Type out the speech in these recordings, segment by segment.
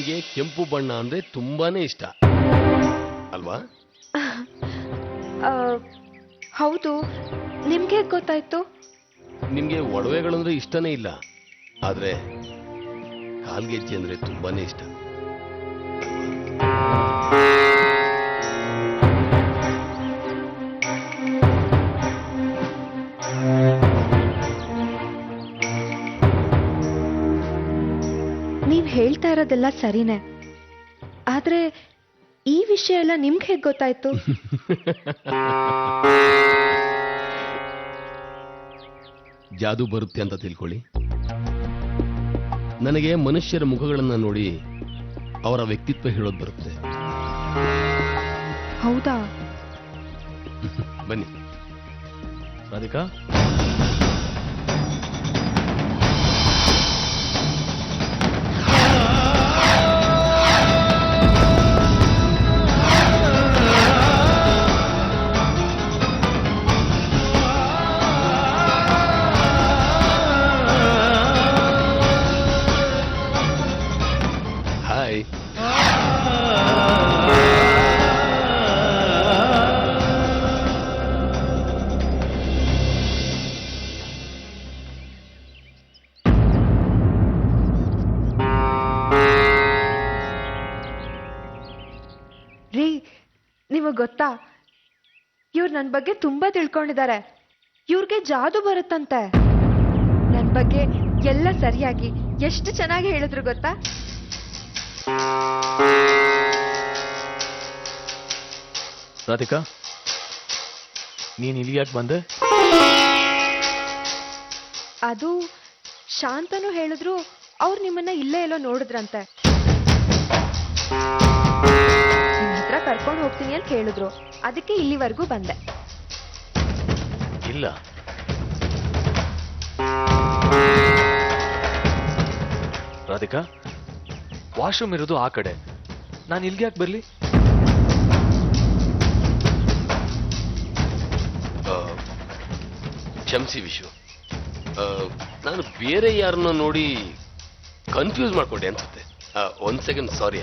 ನಿನಗೆ ಕೆಂಪು ಬಣ್ಣ ಅಂದ್ರೆ ತುಂಬಾನೇ ಇಷ್ಟ ಅಲ್ವಾ? ಹೌದು, ನಿಮ್ಗೆ ಗೊತ್ತಾಯ್ತು? ನಿಮ್ಗೆ ಒಡವೆಗಳಂದ್ರೆ ಇಷ್ಟನೇ ಇಲ್ಲ, ಆದ್ರೆ ಕಾಲ್ಗೆಜ್ಜೆ ಅಂದ್ರೆ ತುಂಬಾನೇ ಇಷ್ಟ. ನೀವ್ ಹೇಳ್ತಾ ಇರೋದೆಲ್ಲ ಸರಿನೇ, ಆದ್ರೆ ಈ ವಿಷಯ ಎಲ್ಲ ನಿಮ್ಗೆ ಹೇಗ್ ಗೊತ್ತಾಯ್ತು? ಜಾದು ಬರುತ್ತೆ ಅಂತ ತಿಳ್ಕೊಳ್ಳಿ. ನನಗೆ ಮನುಷ್ಯರ ಮುಖಗಳನ್ನ ನೋಡಿ ಅವರ ವ್ಯಕ್ತಿತ್ವ ಹೇಳೋದು ಬರುತ್ತೆ. ಹೌದಾ? ಬನ್ನಿ. ರಾಧಿಕಾ, ಹಾಯ್. ರೀ, ನಿಮಗ್ ಗೊತ್ತಾ, ಇವ್ರು ನನ್ ಬಗ್ಗೆ ತುಂಬಾ ತಿಳ್ಕೊಂಡಿದ್ದಾರೆ. ಇವ್ರಿಗೆ ಜಾದು ಬರುತ್ತಂತೆ. ನನ್ ಬಗ್ಗೆ ಎಲ್ಲ ಸರಿಯಾಗಿ ಎಷ್ಟು ಚೆನ್ನಾಗಿ ಹೇಳಿದ್ರು ಗೊತ್ತಾ? ರಾಧಿಕಾ, ನೀನ್ ಇಲ್ಲಿ ಯಾಕೆ ಬಂದೆ? ಅದು ಶಾಂತನು ಹೇಳಿದ್ರು, ಅವ್ರು ನಿಮ್ಮನ್ನ ಇಲ್ಲೇ ಎಲ್ಲೋ ನೋಡಿದ್ರಂತೆ. ನಿಮ್ ಹತ್ರ ಕರ್ಕೊಂಡು ಹೋಗ್ತೀನಿ ಅಂತ ಹೇಳಿದ್ರು, ಅದಕ್ಕೆ ಇಲ್ಲಿವರೆಗೂ ಬಂದೆ. ಇಲ್ಲ, ರಾಧಿಕಾ, ವಾಶ್ರೂಮ್ ಇರೋದು ಆ ಕಡೆ, ನಾನು ಇಲ್ಲಿಗೆ ಯಾಕೆ ಬರ್ಲಿ? ಕ್ಷಮಿಸಿ ವಿಶ್ವ, ನಾನು ಬೇರೆ ಯಾರನ್ನ ನೋಡಿ ಕನ್ಫ್ಯೂಸ್ ಮಾಡ್ಕೊಂಡೆ ಅನ್ಸುತ್ತೆ. ಒಂದ್ ಸೆಕೆಂಡ್, ಸಾರಿ.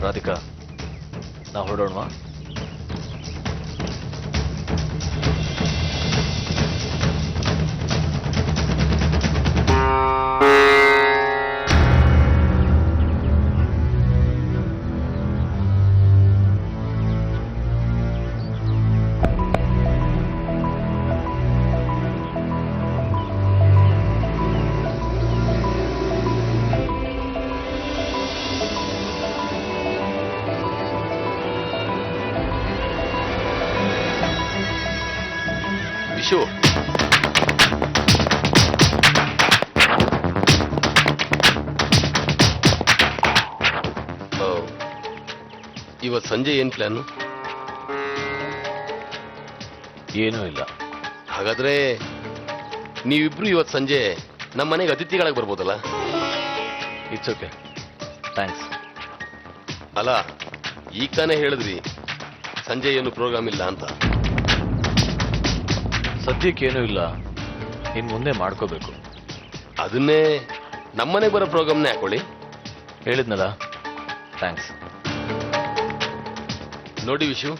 ರಾಧಿಕಾ, ನಾವು ಹೊರಡೋಣವಾ? ವಿಶು, ಇವತ್ತು ಸಂಜೆ ಏನ್ ಪ್ಲಾನು? ಏನೂ ಇಲ್ಲ. ಹಾಗಾದ್ರೆ ನೀವಿಬ್ರು ಇವತ್ತು ಸಂಜೆ ನಮ್ಮ ಮನೆಗೆ ಅತಿಥಿಗಳಾಗಿ ಬರ್ಬೋದಲ್ಲ? It's okay, thanks. ಅಲ್ಲ, ಈಗ ತಾನೇ ಹೇಳಿದ್ರಿ ಸಂಜೆ ಏನು ಪ್ರೋಗ್ರಾಮ್ ಇಲ್ಲ ಅಂತ. ಸದ್ಯಕ್ಕೇನೂ ಇಲ್ಲ, ಇನ್ನು ಮುಂದೆ ಮಾಡ್ಕೋಬೇಕು. ಅದನ್ನೇ ನಮ್ಮನೆಗೆ ಬರೋ ಪ್ರೋಗ್ರಾಮ್ನೇ ಹಾಕೊಳ್ಳಿ. ಹೇಳಿದ್ನಲ್ಲ, ಥ್ಯಾಂಕ್ಸ್. ನೋಡಿ ವಿಶು,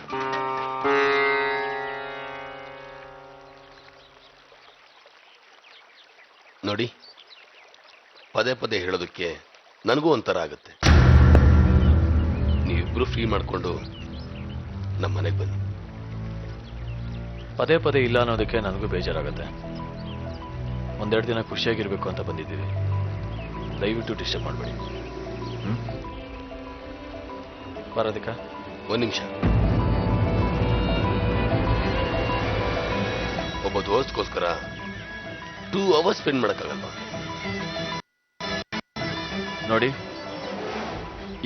ನೋಡಿ, ಪದೇ ಪದೇ ಹೇಳೋದಕ್ಕೆ ನನಗೂ ಒಂಥರ ಆಗುತ್ತೆ. ನೀವಿಬ್ರು ಫ್ರೀ ಮಾಡ್ಕೊಂಡು ನಮ್ಮ ಮನೆಗೆ ಬನ್ನಿ. ಪದೇ ಪದೇ ಇಲ್ಲ ಅನ್ನೋದಕ್ಕೆ ನನಗೂ ಬೇಜಾರಾಗುತ್ತೆ. ಒಂದೆರಡು ದಿನ ಖುಷಿಯಾಗಿರ್ಬೇಕು ಅಂತ ಬಂದಿದ್ದೀವಿ. ದಯವಿಟ್ಟು ಡಿಸ್ಟರ್ಬ್ ಮಾಡಬೇಡಿ. ರಾಧಿಕಾ, ಒಂದ್ ನಿಮಿಷ. ಒಬ್ಬ ದೋಸ್ತ್ಗೋಸ್ಕರ 2 hours ಸ್ಪೆಂಡ್ ಮಾಡಕ್ಕಾಗಲ್ವಾ? ನೋಡಿ,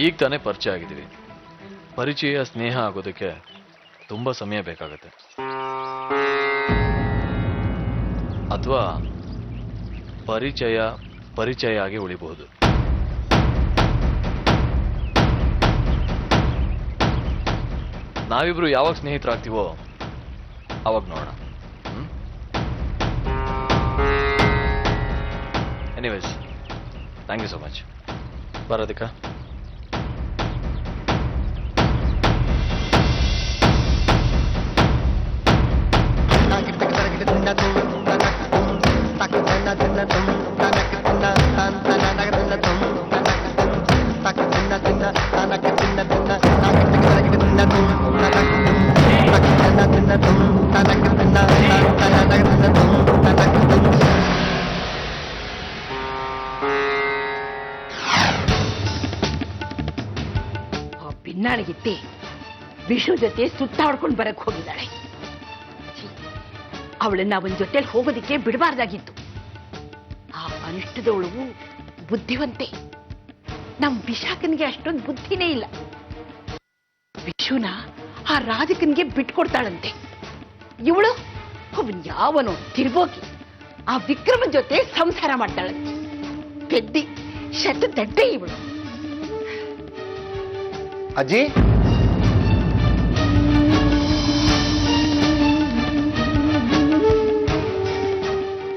ಈಗ ತಾನೇ ಪರಿಚಯ ಆಗಿದ್ದೀವಿ. ಪರಿಚಯ ಸ್ನೇಹ ಆಗೋದಕ್ಕೆ ತುಂಬಾ ಸಮಯ ಬೇಕಾಗತ್ತೆ. ಅಥವಾ ಪರಿಚಯ ಆಗಿ ಉಳಿಬಹುದು. ನಾವಿಬ್ರು ಯಾವಾಗ ಸ್ನೇಹಿತರಾಗ್ತೀವೋ ಅವಾಗ ನೋಡೋಣ. Anyways, thank you so much. ಬರೋದಕ್ಕ ಭಿನ್ನಾಣಗಿತ್ತಿ ವಿಷ್ಣು ಜೊತೆ ಸುತ್ತಾಡ್ಕೊಂಡು ಬರಕ್ ಹೋಗಿದ್ದಾಳೆ. ಅವಳನ್ನ ಅವನ ಜೊತೆಲಿ ಹೋಗೋದಿಕ್ಕೆ ಬಿಡಬಾರ್ದಾಗಿತ್ತು. ಆ ಅನಿಷ್ಟದವಳು ಬುದ್ಧಿವಂತೆ. ನಮ್ ವಿಶಾಖನ್ಗೆ ಅಷ್ಟೊಂದು ಬುದ್ಧಿನೇ ಇಲ್ಲ. ವಿಷುನ ಆ ರಾಜಕನ್ಗೆ ಬಿಟ್ಕೊಡ್ತಾಳಂತೆ. ಇವಳು ಅವನ್ ಯಾವನೋ ತಿರ್ಬೋಗಿ ಆ ವಿಕ್ರಮನ್ ಜೊತೆ ಸಂಸಾರ ಮಾಡ್ತಾಳಂತೆ. ಪೆದ್ದಿ ಶತದಡ್ಡೆ ಇವಳು. ಅಜ್ಜಿ,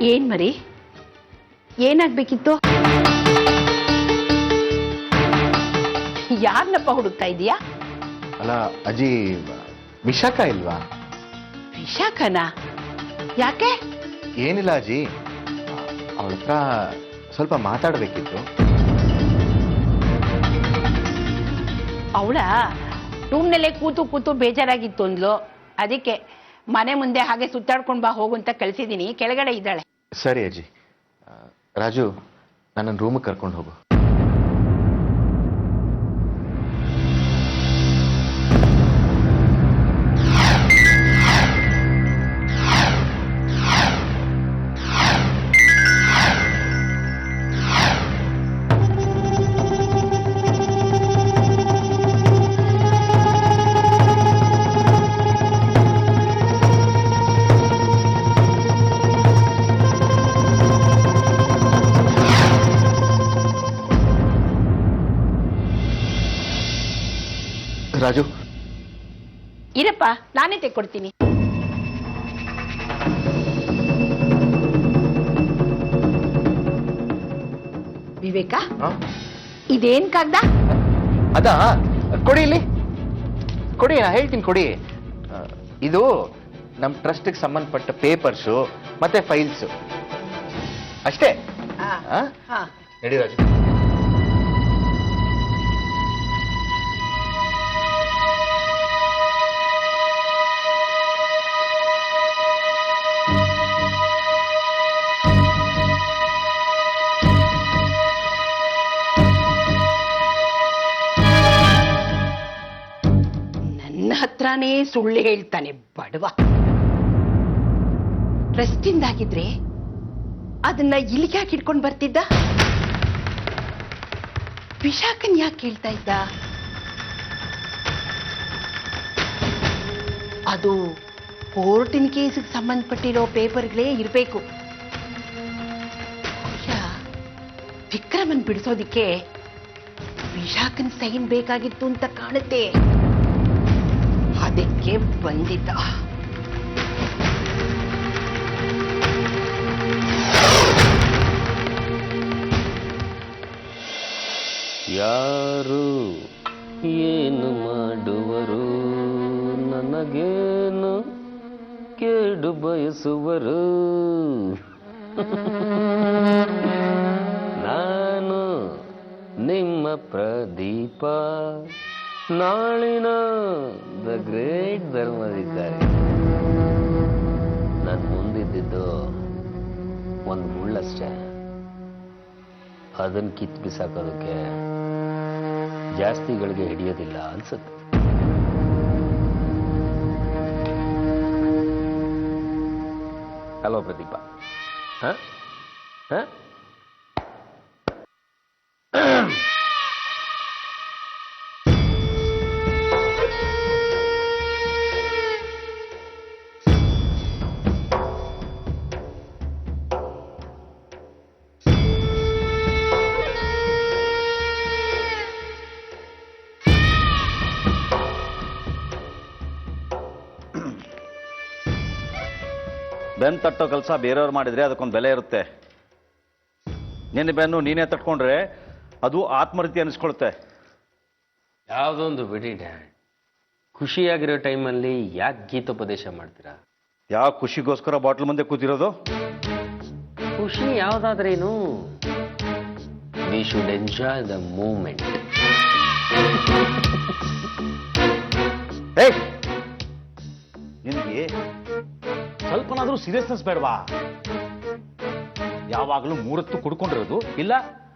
ಏನ್ ಮರಿ, ಏನಾಗ್ಬೇಕಿತ್ತು? ಯಾರನ್ನಪ್ಪ ಹುಡುಕ್ತಾ ಇದೀಯಾ? ಅಲ್ಲ ಅಜ್ಜಿ, ವಿಶಾಖ ಇಲ್ವಾ? ವಿಶಾಖನ? ಯಾಕೆ? ಏನಿಲ್ಲ ಅಜ್ಜಿ, ಅವಳ ಹತ್ರ ಸ್ವಲ್ಪ ಮಾತಾಡಬೇಕಿತ್ತು. ಅವಳ ರೂಮ್ನಲ್ಲೇ ಕೂತು ಕೂತು ಬೇಜಾರಾಗಿತ್ತು ಅಂದ್ಲು. ಅದಕ್ಕೆ ಮನೆ ಮುಂದೆ ಹಾಗೆ ಸುತ್ತಾಡ್ಕೊಂಡ್ ಬಾ ಹೋಗು ಅಂತ ಕಳ್ಸಿದೀನಿ. ಕೆಳಗಡೆ ಇದ್ದಾಳೆ. ಸರಿ ಅಜ್ಜಿ. ರಾಜು, ನನ್ನ ರೂಮಿಗೆ ಕರ್ಕೊಂಡು ಹೋಗು. ರಾಜು, ಇರಪ್ಪ, ನಾನೇ ತೆಕ್ಕೊಡ್ತೀನಿ. ವಿವೇಕ, ಇದೇನ್ ಕಾಗ್ದ? ಅದಾ, ಕೊಡಿ ಇಲ್ಲಿ, ಕೊಡಿ, ನಾ ಹೇಳ್ತೀನಿ, ಕೊಡಿ. ಇದು ನಮ್ಮ ಟ್ರಸ್ಟ್ಗೆ ಸಂಬಂಧಪಟ್ಟ ಪೇಪರ್ಸು ಮತ್ತೆ ಫೈಲ್ಸು ಅಷ್ಟೇ. ನಡಿ ರಾಜು. ಹತ್ರನೇ ಸುಳ್ಳು ಹೇಳ್ತಾನೆ ಬಡವ. ಟ್ರಸ್ಟಿಂದಾಗಿದ್ರೆ ಅದನ್ನ ಇಲ್ಲಿಗೆ ಯಾಕೆ ಹಿಡ್ಕೊಂಡು ಬರ್ತಿದ್ದ? ವಿಶಾಖನ್ ಯಾಕೆ ಕೇಳ್ತಾ ಇದ್ದ? ಅದು ಕೋರ್ಟಿನ ಕೇಸಿಗೆ ಸಂಬಂಧಪಟ್ಟಿರೋ ಪೇಪರ್ಗಳೇ ಇರಬೇಕು. ವಿಕ್ರಮನ್ ಬಿಡಿಸೋದಿಕ್ಕೆ ವಿಶಾಖನ್ ಸೈನ್ ಬೇಕಾಗಿತ್ತು ಅಂತ ಕಾಣುತ್ತೆ. ಅದಕ್ಕೆ ಬಂದಿದ್ದ. ಯಾರು ಏನು ಮಾಡುವರು, ನನಗೇನು ಕೇಡು ಬಯಸುವರು. ನಾನು ನಿಮ್ಮ ಪ್ರದೀಪ, ನಾಳಿನ ದ ಗ್ರೇಟ್ ಧರ್ಮದಿದ್ದಾರೆ. ನಾನು ಮುಂದಿದ್ದು ಒಂದು ಮುಳ್ಳಷ್ಟೇ. ಅದನ್ನು ಕಿತ್ತು ಬಿಸಾಕೋದಕ್ಕೆ ಜಾಸ್ತಿಗಳಿಗೆ ಹಿಡಿಯೋದಿಲ್ಲ ಅನ್ಸುತ್ತೆ. ಹಲೋ ಪ್ರದೀಪ. ಹ ಹ ಬೆನ್ ತಟ್ಟೋ ಕೆಲಸ ಬೇರೆಯವ್ರು ಮಾಡಿದ್ರೆ ಅದಕ್ಕೊಂದು ಬೆಲೆ ಇರುತ್ತೆ. ನಿನ್ನ ಬೆನ್ನು ನೀನೇ ತಟ್ಕೊಂಡ್ರೆ ಅದು ಆತ್ಮಹತ್ಯೆ ಅನಿಸ್ಕೊಳುತ್ತೆ. ಯಾವುದೊಂದು ಬಿಡಿ ಡ್ಯಾಡ್, ಖುಷಿಯಾಗಿರೋ ಟೈಮಲ್ಲಿ ಯಾಕೆ ಗೀತೋಪದೇಶ ಮಾಡ್ತೀರಾ? ಯಾವ ಖುಷಿಗೋಸ್ಕರ ಬಾಟ್ಲ್ ಮುಂದೆ ಕೂತಿರೋದು? ಖುಷಿ ಯಾವುದಾದ್ರೇನು, we should enjoy the moment. ಏಯ್, ನಿನಗೆ ಸ್ವಲ್ಪನಾದ್ರೂ ಸೀರಿಯಸ್ನೆಸ್ ಬೇಡವಾ? ಯಾವಾಗಲೂ ಮೂರತ್ತು ಕುಡ್ಕೊಂಡಿರೋದು, ಇಲ್ಲ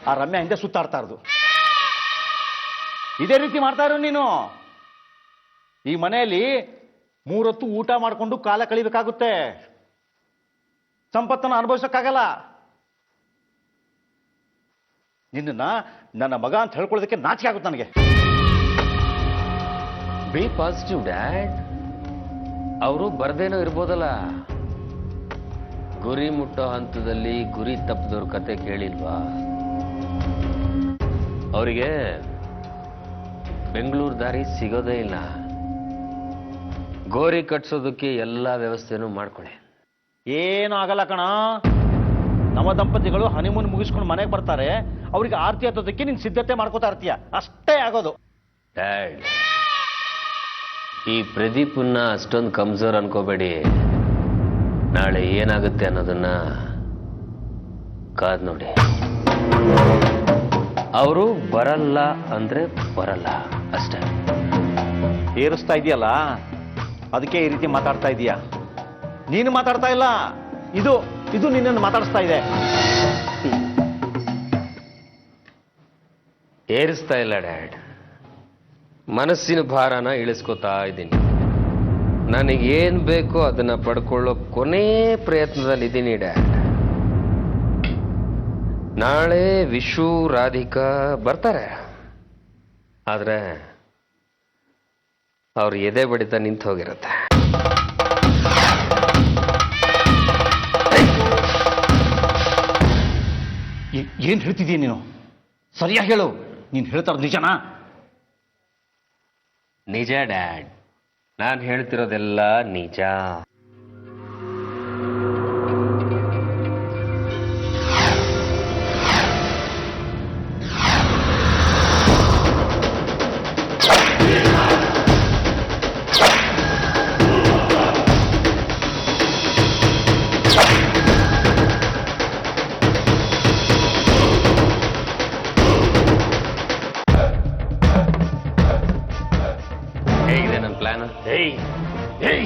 ಆ ರಮ್ಯಾ ಹಿಂದೆ ಸುತ್ತಾಡ್ತಾ ಇರೋದು. ಇದೇ ರೀತಿ ಮಾಡ್ತಾ ಇರೋ ನೀನು. ಈ ಮನೆಯಲ್ಲಿ ಮೂರೊತ್ತು ಊಟ ಮಾಡಿಕೊಂಡು ಕಾಲ ಕಳಿಬೇಕಾಗುತ್ತೆ, ಸಂಪತ್ತನ್ನು ಅನುಭವಿಸಕ್ಕಾಗಲ್ಲ. ನಿನ್ನ ನನ್ನ ಮಗ ಅಂತ ಹೇಳ್ಕೊಳ್ಳೋದಕ್ಕೆ ನಾಚಿಕೆ ಆಗುತ್ತೆ ನನಗೆ. B positive dad. ಅವರು ಬರ್ದೇನೋ ಇರ್ಬೋದಲ್ಲ, ಗುರಿ ಮುಟ್ಟೋ ಹಂತದಲ್ಲಿ ಗುರಿ ತಪ್ಪದವ್ರ ಕತೆ ಕೇಳಿಲ್ವಾ? ಅವರಿಗೆ ಬೆಂಗಳೂರು ದಾರಿ ಸಿಗೋದೇ ಇಲ್ಲ. ಗೋರಿ ಕಟ್ಸೋದಕ್ಕೆ ಎಲ್ಲ ವ್ಯವಸ್ಥೆನೂ ಮಾಡ್ಕೊಳ್ಳಿ. ಏನೂ ಆಗಲ್ಲ ಕಣ. ನಮ್ಮ ದಂಪತಿಗಳು ಹನಿಮೂನ್ ಮುಗಿಸ್ಕೊಂಡು ಮನೆಗೆ ಬರ್ತಾರೆ, ಅವ್ರಿಗೆ ಆರತಿ ಹತ್ತೋದಕ್ಕೆ ನೀನು ಸಿದ್ಧತೆ ಮಾಡ್ಕೋತಾ ಇರ್ತೀಯ, ಅಷ್ಟೇ ಆಗೋದು. ಡ್ಯಾಡ್, ಈ ಪ್ರದೀಪನ್ನ ಅಷ್ಟೊಂದು ಕಮ್ಜೋರ್ ಅನ್ಕೋಬೇಡಿ. ನಾಳೆ ಏನಾಗುತ್ತೆ ಅನ್ನೋದನ್ನ ಕಾದ್ ನೋಡಿ. ಅವರು ಬರಲ್ಲ ಅಂದ್ರೆ ಬರಲ್ಲ ಅಷ್ಟೇ. ಏರಿಸ್ತಾ ಇದೆಯಲ್ಲ, ಅದಕ್ಕೆ ಈ ರೀತಿ ಮಾತಾಡ್ತಾ ಇದೀಯ. ನೀನು ಮಾತಾಡ್ತಾ ಇಲ್ಲ, ಇದು ಇದು ನಿನ್ನನ್ನು ಮಾತಾಡಿಸ್ತಾ ಇದೆ. ಏರಿಸ್ತಾ ಇಲ್ಲ ಡ್ಯಾಡ್, ಮನಸ್ಸಿನ ಭಾರನ ಇಳಿಸ್ಕೋತಾ ಇದ್ದೀನಿ. ನನಗೇನ್ ಬೇಕೋ ಅದನ್ನ ಪಡ್ಕೊಳ್ಳೋ ಕೊನೆ ಪ್ರಯತ್ನದಲ್ಲಿದ್ದೀನಿ ಡ್ಯಾಡ್. ನಾಳೆ ವಿಶು ರಾಧಿಕಾ ಬರ್ತಾರೆ, ಆದ್ರೆ ಅವ್ರ ಎದೆ ಬಡಿತ ನಿಂತು ಹೋಗಿರುತ್ತೆ. ಏನ್ ಹೇಳ್ತಿದೀಯ ನೀನು? ಸರಿಯಾಗಿ ಹೇಳು, ನೀನು ಹೇಳ್ತಾ ಇರೋದು ನಿಜನಾ? ನಿಜ ಡ್ಯಾಡ್, ನಾನು ಹೇಳ್ತಿರೋದೆಲ್ಲ ನಿಜ. ಹೇಗಿದೆ ನನ್ನ ಪ್ಲಾನ್? ಏಯ್ ಏಯ್,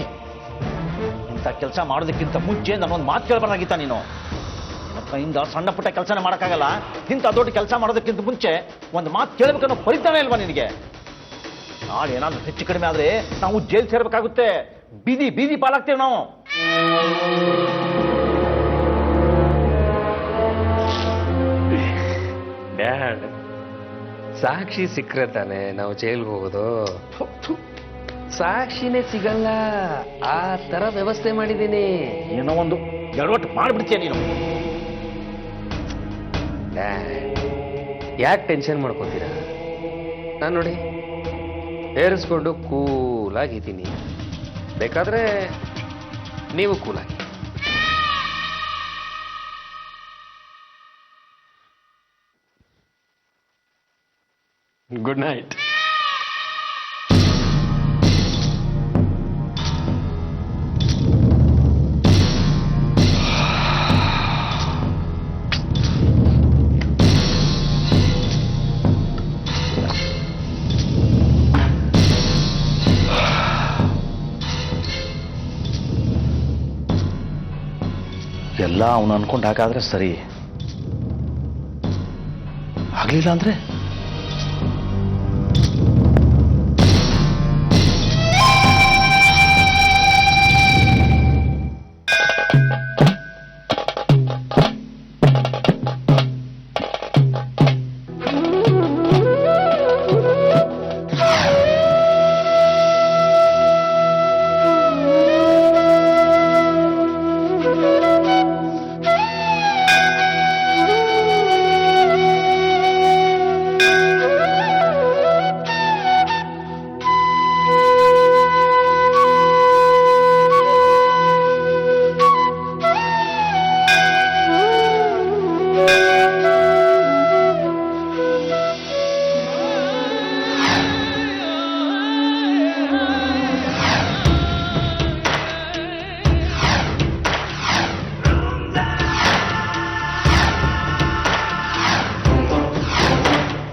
ಇಂಥ ಕೆಲಸ ಮಾಡೋದಕ್ಕಿಂತ ಮುಂಚೆ ನಾನೊಂದು ಮಾತು ಕೇಳಬಾರ್ದಾಗಿತ್ತ ನೀನು. ನಿನ್ನ ಕೈಯಿಂದ ಸಣ್ಣ ಪುಟ್ಟ ಕೆಲಸನೇ ಮಾಡೋಕ್ಕಾಗಲ್ಲ, ಇಂಥ ದೊಡ್ಡ ಕೆಲಸ ಮಾಡೋದಕ್ಕಿಂತ ಮುಂಚೆ ಒಂದು ಮಾತು ಕೇಳಬೇಕನ್ನೋ ಪರಿಜ್ಞಾನ ಇಲ್ವಾ ನಿನಗೆ? ನಾಳೆ ಏನಾದ್ರೂ ಹೆಚ್ಚು ಕಡಿಮೆ ಆದ್ರೆ ನಾವು ಜೈಲ್ ಸೇರ್ಬೇಕಾಗುತ್ತೆ, ಬೀದಿ ಬೀದಿ ಪಾಲಾಗ್ತೇವೆ ನಾವು. ಡ್ಯಾಡ್, ಸಾಕ್ಷಿ ಸಿಕ್ಕರೆ ತಾನೆ ನಾವು ಜೈಲ್ಗೆ ಹೋಗೋದು. ಸಾಕ್ಷಿನೇ ಸಿಗಲ್ಲ, ಆ ತರ ವ್ಯವಸ್ಥೆ ಮಾಡಿದ್ದೀನಿ. ಏನೋ ಒಂದು ಎಡವಟ್ಟು ಮಾಡಿಬಿಡ್ತೀಯ ನೀನು. ಯಾಕೆ ಟೆನ್ಷನ್ ಮಾಡ್ಕೋತೀರಾ? ನಾನು ನೋಡಿ ಏರಿಸ್ಕೊಂಡು ಕೂಲಾಗಿದ್ದೀನಿ, ಬೇಕಾದ್ರೆ ನೀವು ಕೂಲಾಗಿ. Good night. ಎಲ್ಲ ಅವನು ಅನ್ಕೊಂಡು ಹಾಗಾದ್ರೆ ಸರಿ, ಆಗ್ಲಿಲ್ಲ ಅಂದ್ರೆ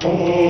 ಓಂ